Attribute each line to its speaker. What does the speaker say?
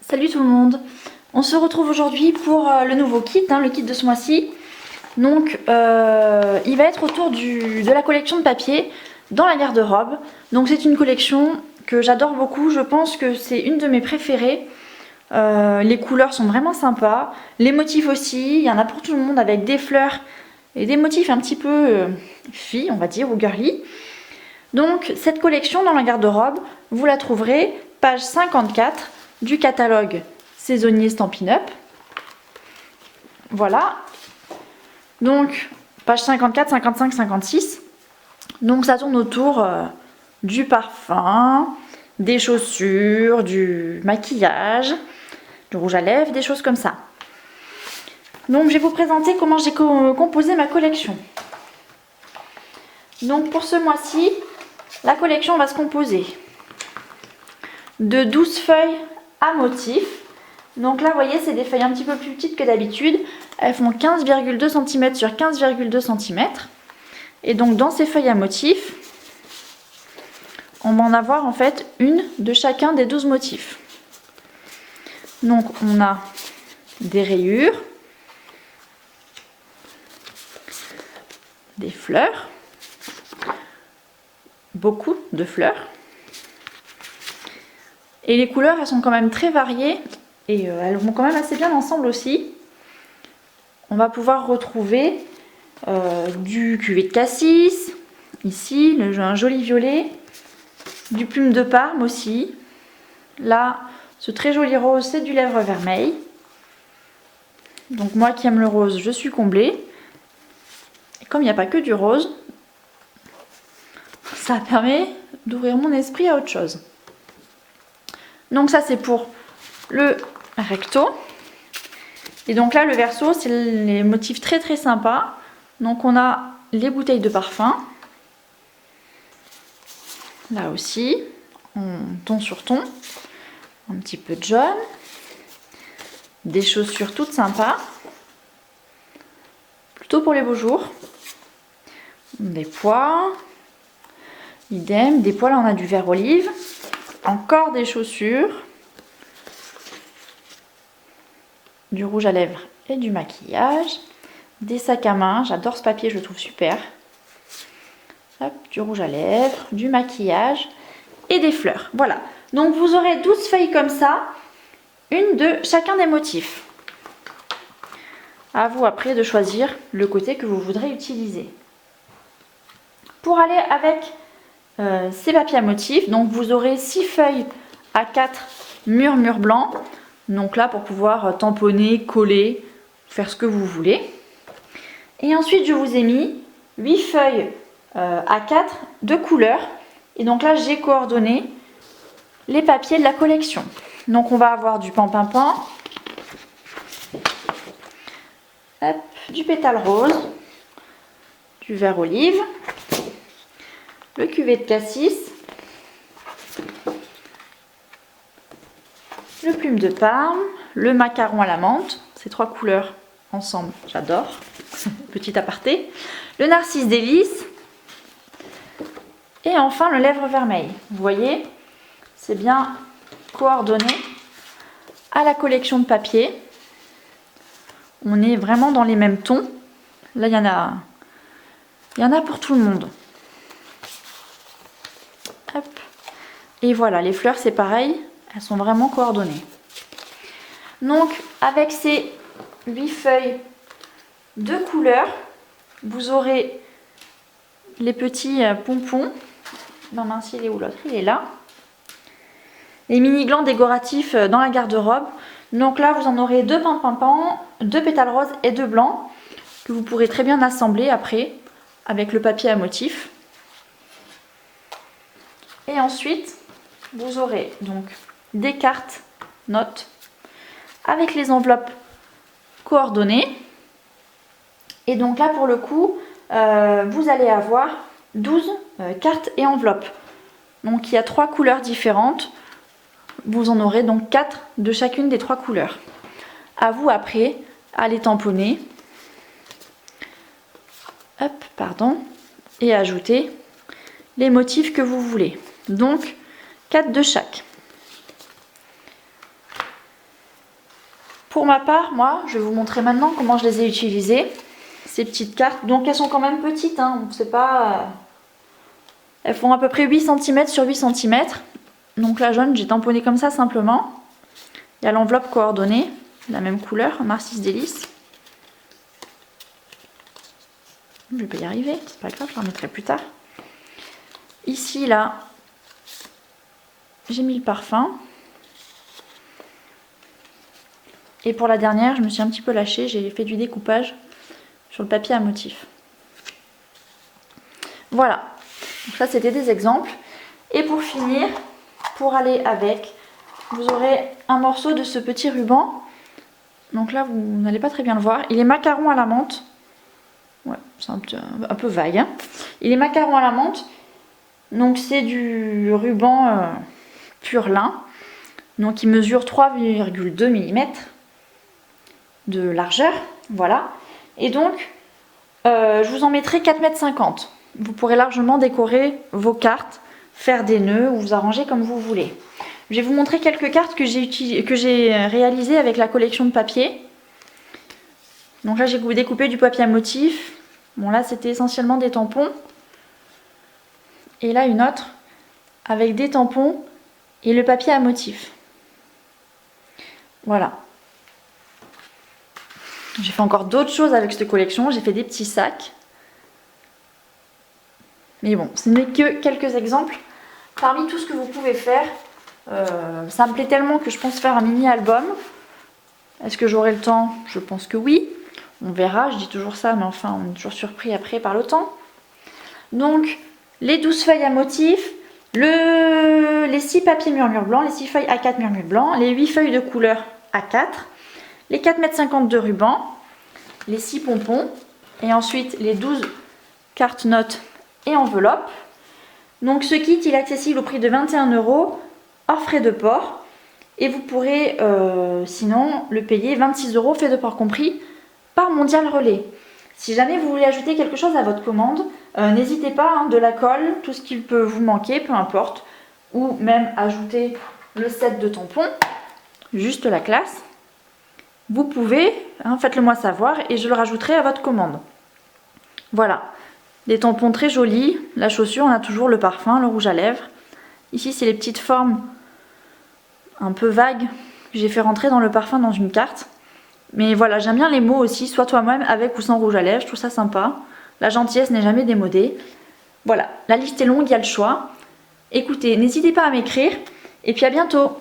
Speaker 1: Salut tout le monde. On se retrouve aujourd'hui pour le nouveau kit, le kit de ce mois-ci. Donc il va être autour de la collection de papier dans la garde-robe. Donc c'est une collection que j'adore beaucoup, je pense que c'est une de mes préférées. Les couleurs sont vraiment sympas, les motifs aussi, il y en a pour tout le monde avec des fleurs et des motifs un petit peu filles on va dire, ou girly. Donc cette collection dans la garde-robe, vous la trouverez page 54 du catalogue saisonnier Stampin' Up. Voilà. Donc page 54, 55, 56. Donc ça tourne autour du parfum, des chaussures, du maquillage, du rouge à lèvres, des choses comme ça. Donc je vais vous présenter comment j'ai composé ma collection. Donc pour ce mois-ci, la collection va se composer de 12 feuilles à motifs. Donc là, vous voyez, c'est des feuilles un petit peu plus petites que d'habitude. Elles font 15,2 cm sur 15,2 cm. Et donc dans ces feuilles à motifs, on va en avoir en fait une de chacun des 12 motifs. Donc on a des rayures, des fleurs, beaucoup de fleurs. Et les couleurs, elles sont quand même très variées et elles vont quand même assez bien ensemble aussi. On va pouvoir retrouver du cuvée de cassis, ici, un joli violet, du plume de Parme aussi. Là, ce très joli rose, c'est du lèvre vermeil. Donc moi qui aime le rose, je suis comblée. Et comme il n'y a pas que du rose, ça permet d'ouvrir mon esprit à autre chose. Donc ça c'est pour le recto. Et donc là le verso, c'est les motifs très très sympas. Donc on a les bouteilles de parfum. Là aussi, en ton sur ton. Un petit peu de jaune. Des chaussures toutes sympas. Plutôt pour les beaux jours. Des pois. Idem, des pois, là on a du vert olive. Encore des chaussures, du rouge à lèvres et du maquillage, des sacs à main, j'adore ce papier, je le trouve super. Hop, du rouge à lèvres, du maquillage et des fleurs. Voilà, donc vous aurez 12 feuilles comme ça, une de chacun des motifs. À vous après de choisir le côté que vous voudrez utiliser. Pour aller avec ces papiers à motifs, donc vous aurez 6 feuilles à 4 mur blanc. Donc là pour pouvoir tamponner, coller, faire ce que vous voulez. Et ensuite je vous ai mis 8 feuilles à 4 de couleurs. Et donc là j'ai coordonné les papiers de la collection. Donc on va avoir du pan-pan-pan, du pétale rose, du vert olive, le cuvée de cassis, le plume de Parme, le macaron à la menthe, ces 3 couleurs ensemble, j'adore, petit aparté, le narcisse délice et enfin le lèvre vermeil. Vous voyez, c'est bien coordonné à la collection de papier. On est vraiment dans les mêmes tons. Là, il y en a pour tout le monde. Hop. Et voilà, les fleurs c'est pareil, elles sont vraiment coordonnées. Donc avec ces 8 feuilles de couleurs, vous aurez les petits pompons. Non mince, il est où l'autre? Il est là. Les mini glands décoratifs dans la garde-robe. Donc là vous en aurez 2 pan-pan-pan, 2 pétales roses et 2 blancs que vous pourrez très bien assembler après avec le papier à motifs. Et ensuite, vous aurez donc des cartes notes avec les enveloppes coordonnées. Et donc là, pour le coup, vous allez avoir 12 cartes et enveloppes. Donc il y a 3 couleurs différentes. Vous en aurez donc 4 de chacune des 3 couleurs. À vous après à les tamponner. Hop, pardon. Et ajouter les motifs que vous voulez. Donc 4 de chaque. Pour ma part, moi, je vais vous montrer maintenant comment je les ai utilisées. Ces petites cartes, donc elles sont quand même petites, hein, c'est pas... Elles font à peu près 8 cm sur 8 cm. Donc la jaune, j'ai tamponné comme ça simplement. Il y a l'enveloppe coordonnée, la même couleur, Marcis Délices. Je vais pas y arriver, c'est pas grave, je la remettrai plus tard. Ici, là, j'ai mis le parfum. Et pour la dernière, je me suis un petit peu lâchée, j'ai fait du découpage sur le papier à motif. Voilà, donc ça c'était des exemples. Et pour finir, pour aller avec, vous aurez un morceau de ce petit ruban. Donc là, vous n'allez pas très bien le voir. Il est macaron à la menthe. Ouais, c'est un peu vague, hein. Il est macaron à la menthe. Donc c'est du ruban pur lin. Donc il mesure 3,2 mm de largeur. Voilà. Et donc, je vous en mettrai 4,50 m. Vous pourrez largement décorer vos cartes, faire des nœuds ou vous arranger comme vous voulez. Je vais vous montrer quelques cartes que j'ai réalisées avec la collection de papier. Donc là, j'ai découpé du papier à motif. Bon, là, c'était essentiellement des tampons. Et là, une autre avec des tampons et le papier à motif. Voilà. J'ai fait encore d'autres choses avec cette collection. J'ai fait des petits sacs. Mais bon, ce n'est que quelques exemples. Parmi tout ce que vous pouvez faire, ça me plaît tellement que je pense faire un mini-album. Est-ce que j'aurai le temps? Je pense que oui. On verra, je dis toujours ça, mais enfin, on est toujours surpris après par le temps. Donc, les 12 feuilles à motif, les 6 papiers murmure blanc, les 6 feuilles A4 murmure blanc, les 8 feuilles de couleur A4, les 4,50 m de ruban, les 6 pompons, et ensuite les 12 cartes notes et enveloppes. Donc ce kit, il est accessible au prix de 21 € hors frais de port. Et vous pourrez sinon le payer 26 € frais de port compris par Mondial Relais. Si jamais vous voulez ajouter quelque chose à votre commande, n'hésitez pas, hein, de la colle, tout ce qui peut vous manquer, peu importe. Ou même ajouter le set de tampons, juste la classe. Vous pouvez, hein, faites-le moi savoir et je le rajouterai à votre commande. Voilà. Des tampons très jolis. La chaussure, on a toujours le parfum, le rouge à lèvres. Ici, c'est les petites formes un peu vagues que j'ai fait rentrer dans le parfum dans une carte. Mais voilà, j'aime bien les mots aussi, soit toi-même avec ou sans rouge à lèvres, je trouve ça sympa. La gentillesse n'est jamais démodée. Voilà, la liste est longue, il y a le choix. Écoutez, n'hésitez pas à m'écrire et puis à bientôt.